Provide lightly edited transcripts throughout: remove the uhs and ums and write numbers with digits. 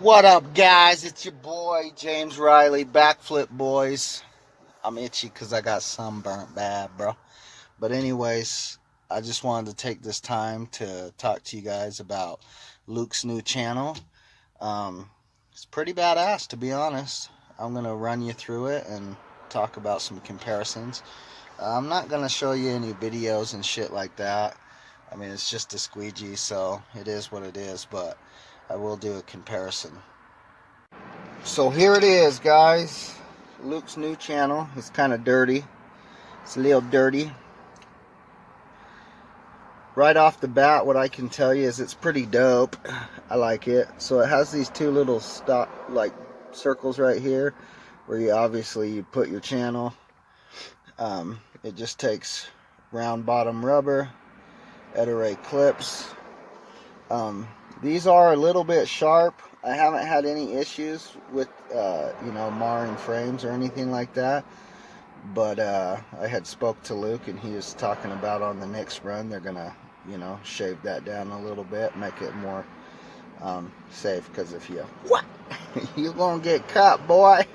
What up, guys? It's your boy, James Riley, Backflip Boys. I'm itchy because I got sunburnt bad, bro. But anyways, I just wanted to take this time to talk to you guys about Luke's new channel. It's pretty badass, to be honest. I'm going to run you through it and talk about some comparisons. I'm not going to show you any videos and shit like that. I mean, it's just a squeegee, so it is what it is, but I will do a comparison. So here it is, guys. Luke's new channel. It's kind of dirty. It's a little dirty. Right off the bat, what I can tell you is it's pretty dope. I like it. So it has these two little circles right here where you put your channel. It just takes round bottom rubber, Ed-Array clips. These are a little bit sharp. I haven't had any issues with marring frames or anything like that, but I had spoke to Luke and he was talking about on the next run they're gonna shave that down a little bit, make it more safe, because if you you're gonna get cut, boy.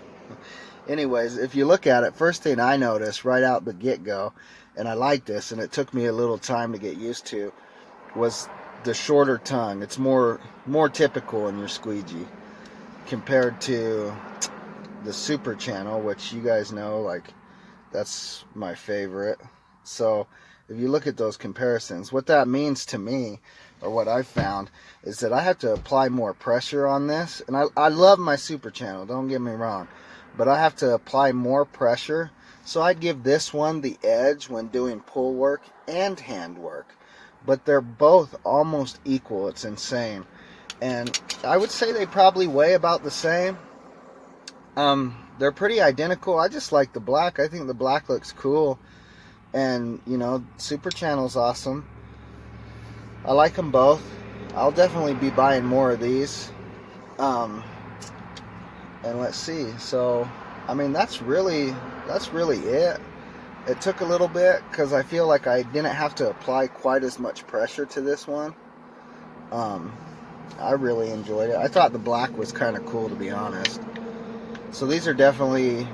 Anyways, if you look at it, first thing I noticed right out the get-go, and I like this and it took me a little time to get used to, was the shorter tongue. It's more typical in your squeegee compared to the super channel, which you guys know, like, that's my favorite. So if you look at those comparisons, what that means to me, or what I've found, is that I have to apply more pressure on this. And I love my super channel, don't get me wrong, but I have to apply more pressure. So I give this one the edge when doing pull work and hand work, but they're both almost equal. It's insane. And I would say they probably weigh about the same. They're pretty identical. I just like the black. I think the black looks cool. And, Super Channel's awesome. I like them both. I'll definitely be buying more of these. And let's see. So, I mean, that's really it. It took a little bit because I feel like I didn't have to apply quite as much pressure to this one. I really enjoyed it. I thought the black was kind of cool, to be honest. So these are definitely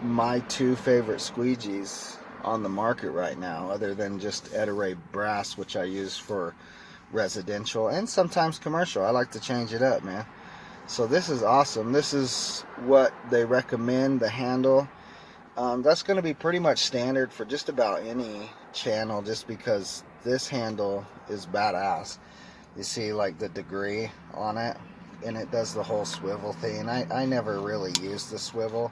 my two favorite squeegees on the market right now, other than just Ed-Array brass, which I use for residential and sometimes commercial. I like to change it up, man. So this is awesome. This is what they recommend, the handle. That's going to be pretty much standard for just about any channel, just because this handle is badass. You see, like, the degree on it, and it does the whole swivel thing. I never really use the swivel.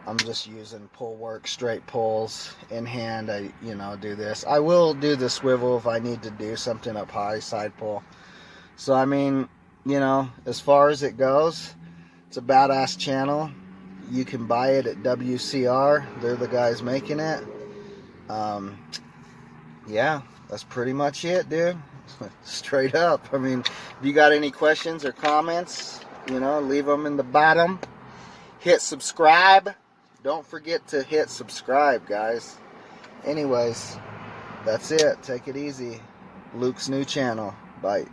I'm just using pull work, straight pulls in hand. I do this. I will do the swivel if I need to do something up high, side pull. So I mean, as far as it goes, it's a badass channel. You can buy it at WCR. They're the guys making it. Yeah, that's pretty much it, dude. Straight up. I mean, if you got any questions or comments, leave them in the bottom. Hit subscribe. Don't forget to hit subscribe, guys. Anyways, that's it. Take it easy. Luke's new channel. Bye.